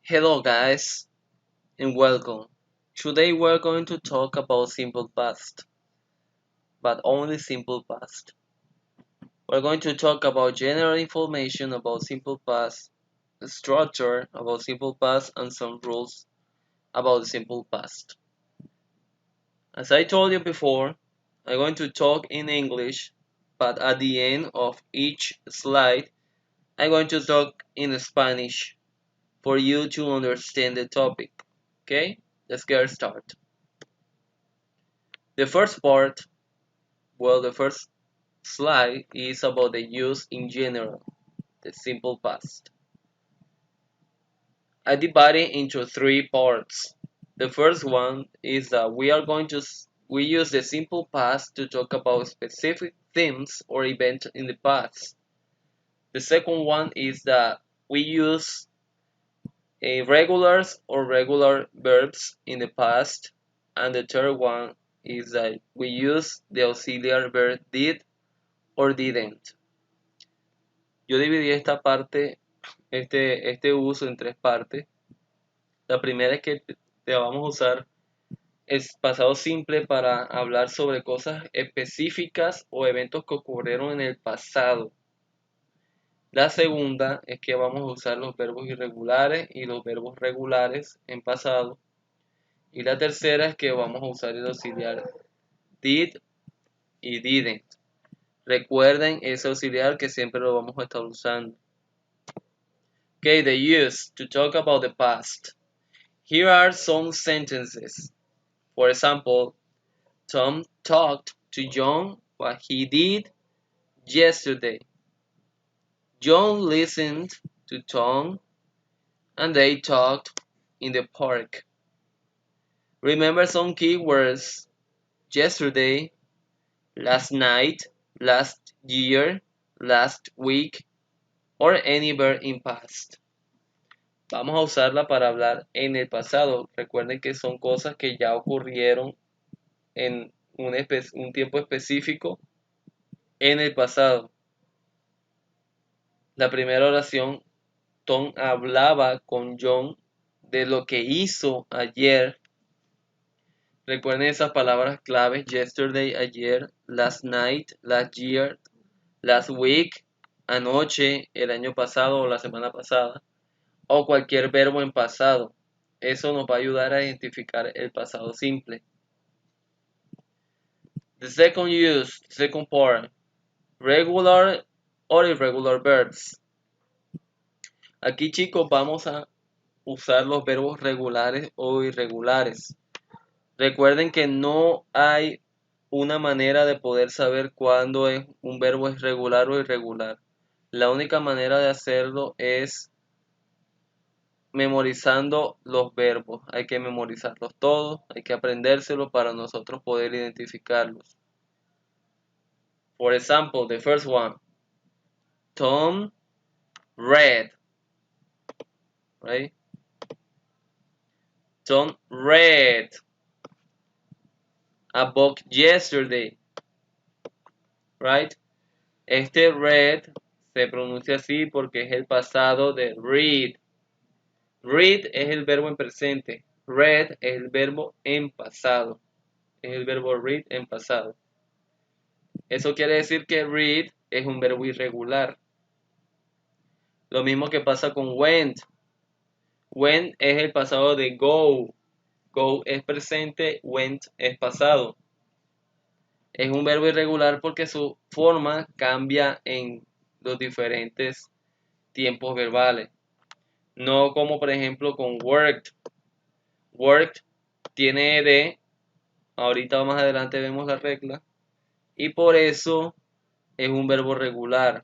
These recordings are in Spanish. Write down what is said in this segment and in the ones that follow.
Hello guys and welcome. Today we're going to talk about simple past, but only simple past. We're going to talk about general information about simple past, the structure about simple past and some rules about the simple past. As I told you before, I'm going to talk in English, but at the end of each slide, I'm going to talk in Spanish for you to understand the topic. Okay? Let's get started. The first part, the first slide is about the use in general, the simple past. I divide it into three parts. The first one is that we use the simple past to talk about specific themes or events in the past. The second one is that we use regulars or regular verbs in the past, and the third one is that we use the auxiliary verb did or didn't. Yo dividí esta parte, este uso en tres partes. La primera es que te vamos a usar el pasado simple para hablar sobre cosas específicas o eventos que ocurrieron en el pasado. La segunda es que vamos a usar los verbos irregulares y los verbos regulares en pasado. Y la tercera es que vamos a usar el auxiliar did y didn't. Recuerden ese auxiliar que siempre lo vamos a estar usando. Okay, the use to talk about the past. Here are some sentences. For example, Tom talked to John what he did yesterday. John listened to Tom and they talked in the park. Remember some keywords: yesterday, last night, last year, last week, or any verb in past. Vamos a usarla para hablar en el pasado. Recuerden que son cosas que ya ocurrieron en un tiempo específico en el pasado. La primera oración, Tom hablaba con John de lo que hizo ayer. Recuerden esas palabras claves: yesterday, ayer; last night, last year; last week, anoche, el año pasado o la semana pasada, o cualquier verbo en pasado. Eso nos va a ayudar a identificar el pasado simple. The second part, regular or irregular verbs. Aquí, chicos, vamos a usar los verbos regulares o irregulares. Recuerden que no hay una manera de poder saber cuándo un verbo es regular o irregular. La única manera de hacerlo es memorizando los verbos. Hay que memorizarlos todos, hay que aprendérselos para nosotros poder identificarlos. For example, the first one, Tom read, right? Tom read a book yesterday, right? Este read se pronuncia así porque es el pasado de read. Read es el verbo en presente. Read es el verbo en pasado. Es el verbo read en pasado. Eso quiere decir que read es un verbo irregular. Lo mismo que pasa con went. Went es el pasado de go. Go es presente, went es pasado. Es un verbo irregular porque su forma cambia en los diferentes tiempos verbales. No como por ejemplo con worked. Worked tiene ed. Ahorita más adelante vemos la regla. Y por eso es un verbo regular.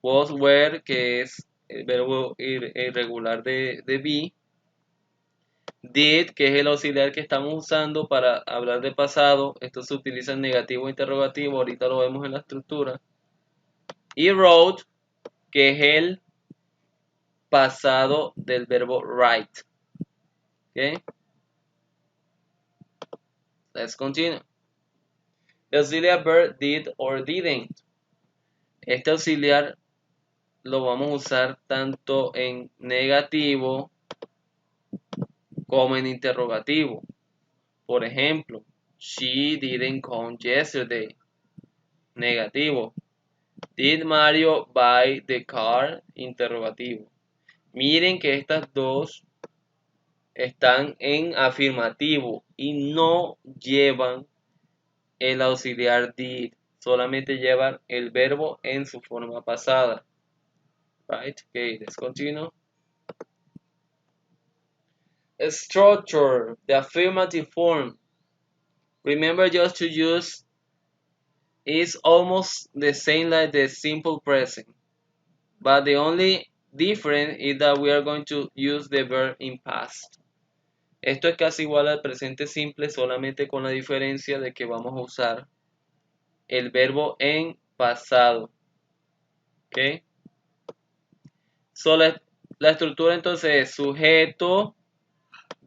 Was, were, que es el verbo irregular de be. Did, que es el auxiliar que estamos usando para hablar de pasado. Esto se utiliza en negativo e interrogativo. Ahorita lo vemos en la estructura. Y wrote, que es el pasado del verbo write. Okay? Let's continue. The auxiliary verb did or didn't. Este auxiliar lo vamos a usar tanto en negativo como en interrogativo. Por ejemplo, she didn't come yesterday. Negativo. Did Mario buy the car? Interrogativo. Miren que estas dos están en afirmativo y no llevan el auxiliar did. Solamente llevan el verbo en su forma pasada. Right? Okay, let's continue. Structure, the affirmative form. Remember just to use is almost the same like the simple present. But the only difference is that we are going to use the verb in past. Esto es casi igual al presente simple, solamente con la diferencia de que vamos a usar el verbo en pasado. ¿Ok? So, la estructura entonces es sujeto,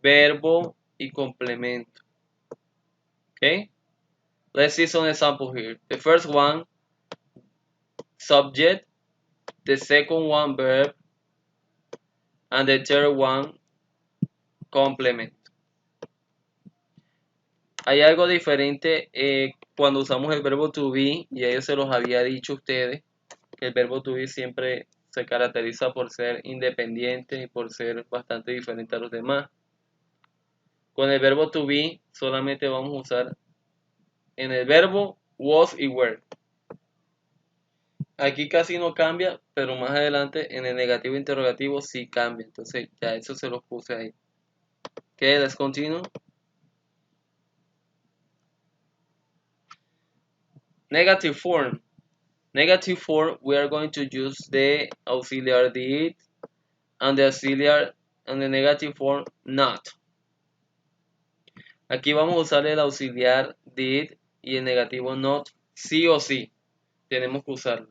verbo y complemento. ¿Ok? Let's see some examples here. The first one, subject. The second one, verb. And the third one, complement. Hay algo diferente cuando usamos el verbo to be, y ellos se los había dicho a ustedes, que el verbo to be siempre se caracteriza por ser independiente y por ser bastante diferente a los demás. Con el verbo to be solamente vamos a usar en el verbo was y were. Aquí casi no cambia, pero más adelante en el negativo interrogativo sí cambia. Entonces ya eso se los puse ahí. Okay, let's continue. Negative form. Negative form, we are going to use the auxiliar did and the auxiliar and the negative form not. Aquí vamos a usar el auxiliar did y el negativo not, sí o sí. Tenemos que usarlo.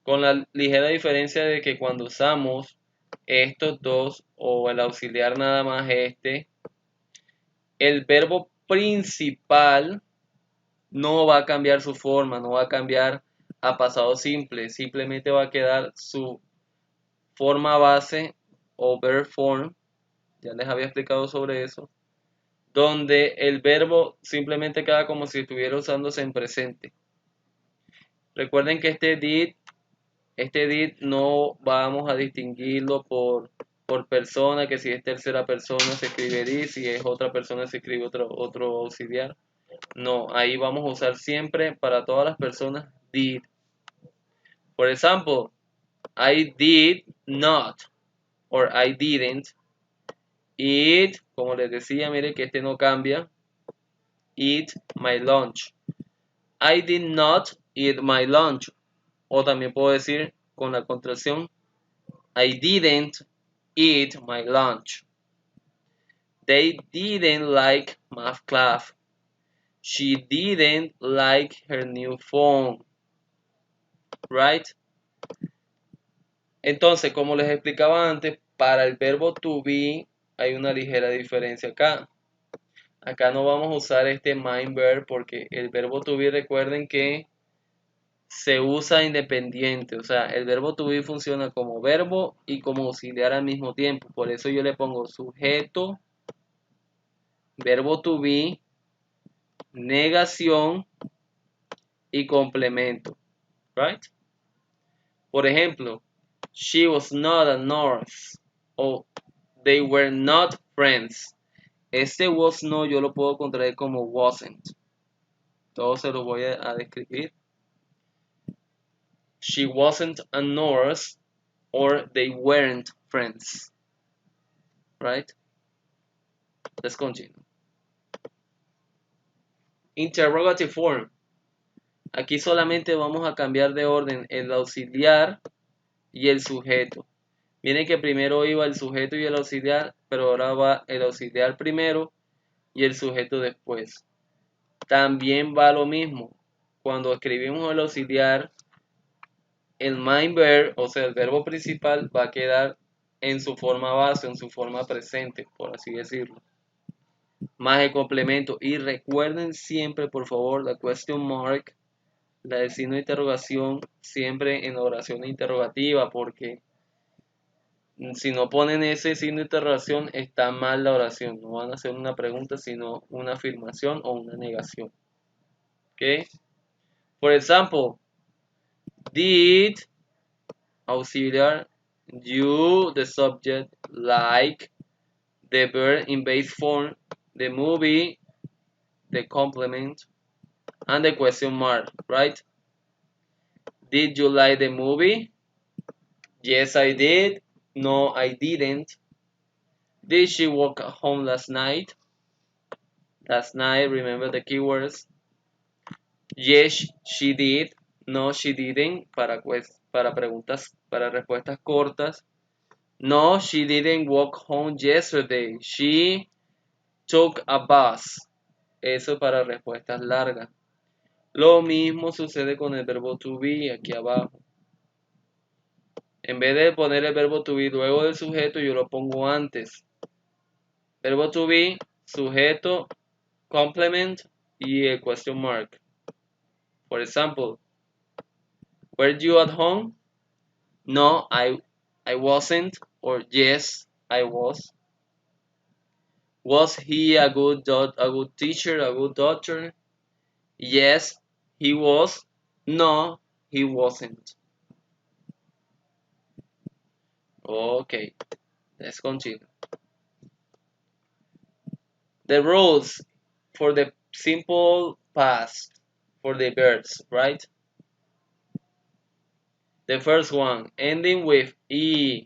Con la ligera diferencia de que cuando usamos estos dos o el auxiliar nada más este, el verbo principal no va a cambiar su forma, no va a cambiar a pasado simple, simplemente va a quedar su forma base o verb form, ya les había explicado sobre eso, donde el verbo simplemente queda como si estuviera usándose en presente. Recuerden que este did no vamos a distinguirlo por persona, que si es tercera persona se escribe did, si es otra persona se escribe otro auxiliar. No, ahí vamos a usar siempre para todas las personas did. Por ejemplo, I did not or I didn't eat, como les decía, mire que este no cambia, eat my lunch. I did not eat my lunch. O también puedo decir con la contracción, I didn't eat my lunch. They didn't like math class. She didn't like her new phone. Right? Entonces, como les explicaba antes, para el verbo to be hay una ligera diferencia acá. Acá no vamos a usar este mind verb porque el verbo to be, recuerden que se usa independiente. O sea, el verbo to be funciona como verbo y como auxiliar al mismo tiempo. Por eso yo le pongo sujeto, verbo to be, negación y complemento. Right? Por ejemplo, she was not a nurse o they were not friends. Este was no yo lo puedo contraer como wasn't. Todo se lo voy a describir. She wasn't a nurse or they weren't friends. Right? Let's continue. Interrogative form. Aquí solamente vamos a cambiar de orden el auxiliar y el sujeto. Miren que primero iba el sujeto y el auxiliar, pero ahora va el auxiliar primero y el sujeto después. También va lo mismo. Cuando escribimos el auxiliar, el main verb, o sea, el verbo principal, va a quedar en su forma base, en su forma presente, por así decirlo. Más el complemento. Y recuerden siempre, por favor, la question mark, la del signo de interrogación, siempre en oración interrogativa, porque Si no ponen ese signo de interrogación, está mal la oración. No van a hacer una pregunta, sino una afirmación o una negación. ¿Ok? For example, did auxiliar you, the subject, like the verb in base form, the movie, the complement, and the question mark, right? Did you like the movie? Yes, I did. No, I didn't. Did she walk home last night? Last night, remember the keywords. Yes, she did. No, she didn't. Para preguntas, para respuestas cortas. No, she didn't walk home yesterday. She took a bus. Eso para respuestas largas. Lo mismo sucede con el verbo to be aquí abajo. En vez de poner el verbo to be luego del sujeto, yo lo pongo antes. Verbo to be, sujeto, complement y el question mark. For example, were you at home? No, I wasn't. Or yes, I was. Was he a good teacher, a good doctor? Yes, he was. No, he wasn't. Okay, let's continue. The rules for the simple past for the verbs, right? The first one, ending with E,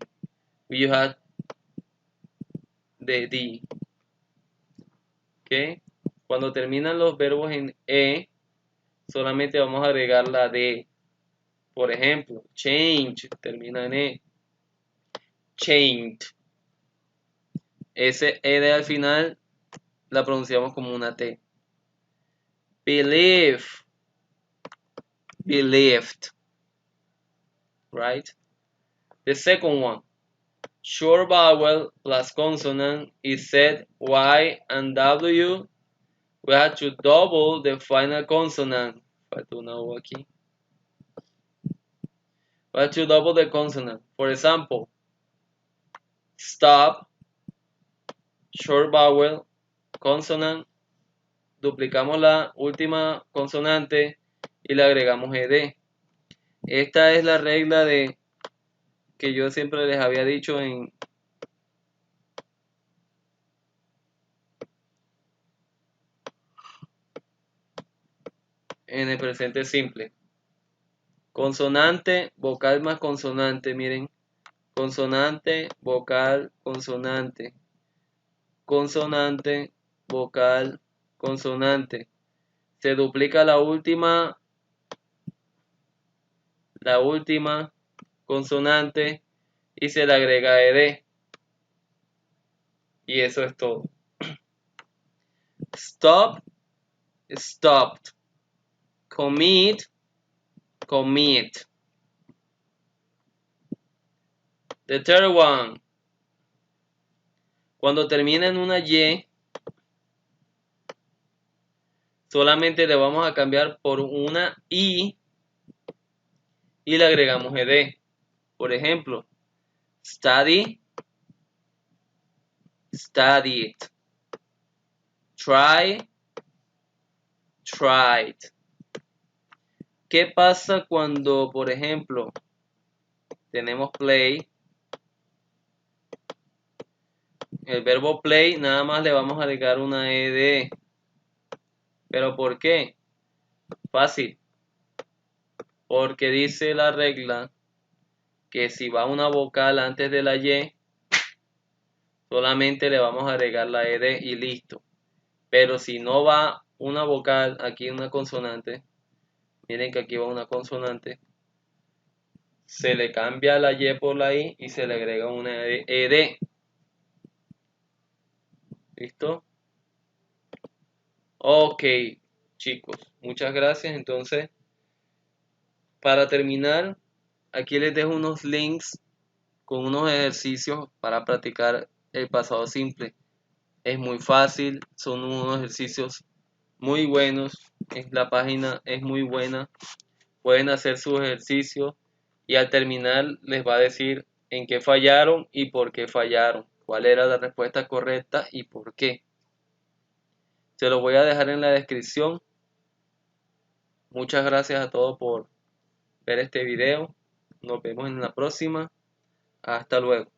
you have the D. ¿Ok? Cuando terminan los verbos en E, solamente vamos a agregar la D. Por ejemplo, change termina en E. Changed. Ese E de al final la pronunciamos como una T. Believe. Believed. Right? The second one. Short vowel plus consonant is said Y and W. We have to double the final consonant. Falta una U aquí. We have to double the consonant. For example, stop, short vowel, consonant, duplicamos la última consonante y le agregamos ed. Esta es la regla de que yo siempre les había dicho en el presente simple. Consonante, vocal más consonante, miren. Consonante, vocal, consonante. Consonante, vocal, consonante. Se duplica la última consonante y se le agrega ed. Y eso es todo. Stop, stopped. Commit, commit. The third one. Cuando termina en una Y, solamente le vamos a cambiar por una I y le agregamos ed. Por ejemplo, study, studied. Try, tried. ¿Qué pasa cuando, por ejemplo, tenemos play? El verbo play nada más le vamos a agregar una ed. ¿Pero por qué? Fácil. Porque dice la regla que si va una vocal antes de la Y, solamente le vamos a agregar la ed y listo. Pero si no va una vocal, aquí una consonante, miren que aquí va una consonante, se le cambia la Y por la I y se le agrega una ed. ¿Listo? Ok, chicos, muchas gracias. Entonces, para terminar, aquí les dejo unos links con unos ejercicios para practicar el pasado simple. Es muy fácil, son unos ejercicios muy buenos. La página es muy buena. Pueden hacer sus ejercicios y al terminar les va a decir en qué fallaron y por qué fallaron, cuál era la respuesta correcta y por qué. Se lo voy a dejar en la descripción. Muchas gracias a todos por ver este video. Nos vemos en la próxima. Hasta luego.